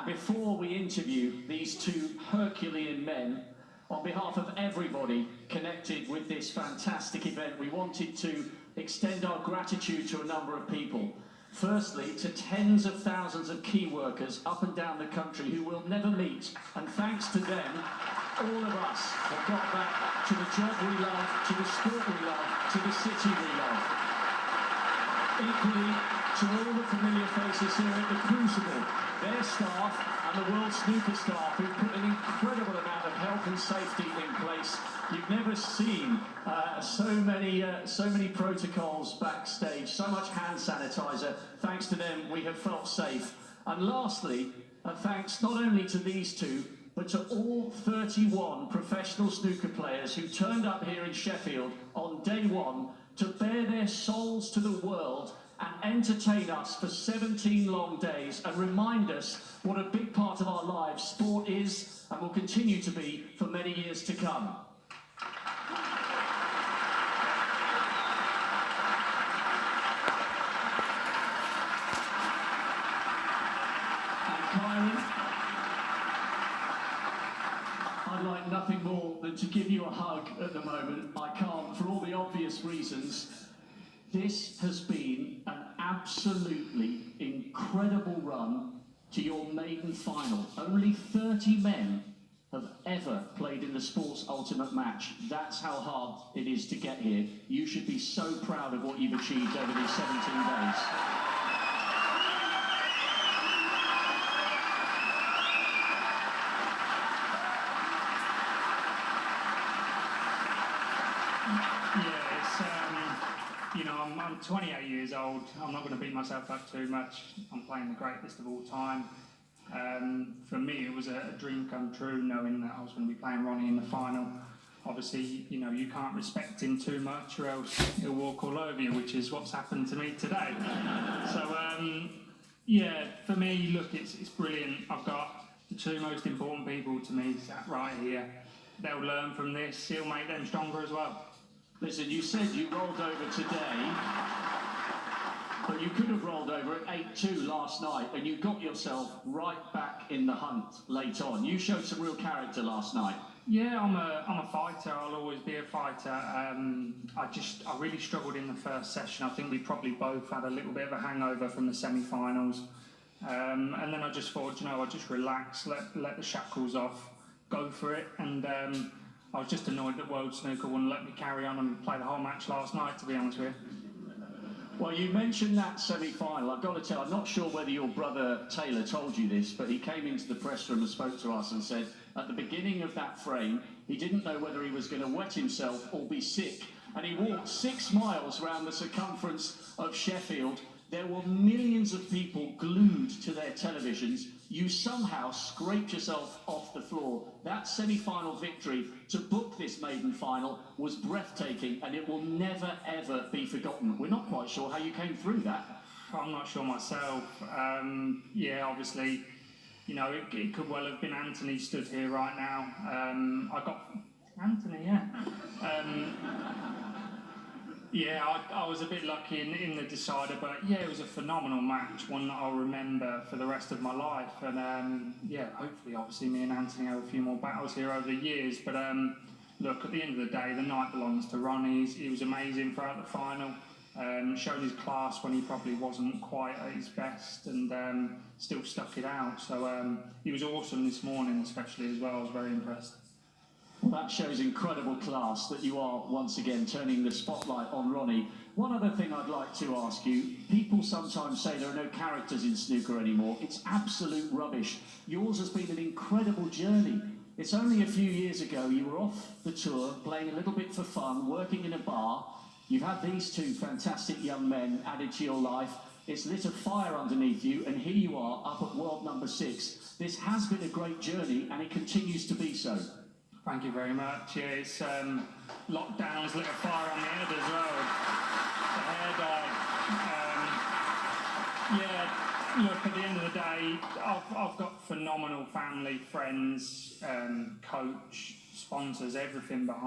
before we interview these two Herculean men, on behalf of everybody connected with this fantastic event, we wanted to extend our gratitude to a number of people. Firstly, to tens of thousands of key workers up and down the country who we'll never meet, and thanks to them, all of us have got back to the job we love, to the sport we love, to the city we love. Equally, to all the familiar faces here at the Crucible, their staff and the World Snooker staff who've put an incredible amount of health and safety in place. You've never seen so many protocols backstage, so much hand sanitizer. Thanks to them, we have felt safe. And lastly, thanks not only to these two, but to all 31 professional snooker players who turned up here in Sheffield on day one to bare their souls to the world and entertain us for 17 long days and remind us what a big part of our lives sport is and will continue to be for many years to come. And Kyren, I'd like nothing more than to give you a hug at the moment. I can't, for all the obvious reasons. This has been an absolutely incredible run to your maiden final. Only 30 men have ever played in the sport's ultimate match. That's how hard it is to get here. You should be so proud of what you've achieved over these 17 days. You know, I'm 28 years old. I'm not going to beat myself up too much. I'm playing the greatest of all time. For me, it was a dream come true knowing that I was going to be playing Ronnie in the final. Obviously, you know, you can't respect him too much or else he'll walk all over you, which is what's happened to me today. So, yeah, for me, look, it's brilliant. I've got the two most important people to me sat right here. They'll learn from this. It'll make them stronger as well. Listen, you said you rolled over today, but you could have rolled over at 8-2 last night, and you got yourself right back in the hunt late on. You showed some real character last night. Yeah, I'm a fighter. I'll always be a fighter. I really struggled in the first session. I think we probably both had a little bit of a hangover from the semi-finals. And then I just thought, you know, I'll just relax, let the shackles off, go for it, and I was just annoyed that World Snooker wouldn't let me carry on and play the whole match last night, to be honest with you. Well, you mentioned that semi-final. I've got to tell, I'm not sure whether your brother Taylor told you this, but he came into the press room and spoke to us and said at the beginning of that frame, he didn't know whether he was going to wet himself or be sick. And he walked 6 miles around the circumference of Sheffield. There were millions of people glued to their televisions. You somehow scraped yourself off the floor. That semi-final victory to book this maiden final was breathtaking, and it will never, ever be forgotten. We're not quite sure how you came through that. I'm not sure myself. Yeah, obviously, you know, it could well have been Anthony stood here right now. I got Anthony, yeah. Yeah, I was a bit lucky in the decider, but yeah, it was a phenomenal match, one that I'll remember for the rest of my life. And yeah, hopefully, obviously, me and Anthony have a few more battles here over the years. But look, at the end of the day, the night belongs to Ronnie. He was amazing throughout the final, showed his class when he probably wasn't quite at his best, and still stuck it out. So he was awesome this morning, especially as well. I was very impressed. Well, that shows incredible class that you are once again turning the spotlight on Ronnie. One other thing I'd like to ask you, people sometimes say there are no characters in snooker anymore. It's absolute rubbish. Yours has been an incredible journey. It's only a few years ago you were off the tour, playing a little bit for fun, working in a bar. You've had these two fantastic young men added to your life. It's lit a fire underneath you, and here you are up at world number 6. This has been a great journey, and it continues to be so. Thank you very much. Yeah, it's lockdowns lit a fire on the head as well. The hair died. Yeah, look, at the end of the day, I've got phenomenal family, friends, coach, sponsors, everything behind.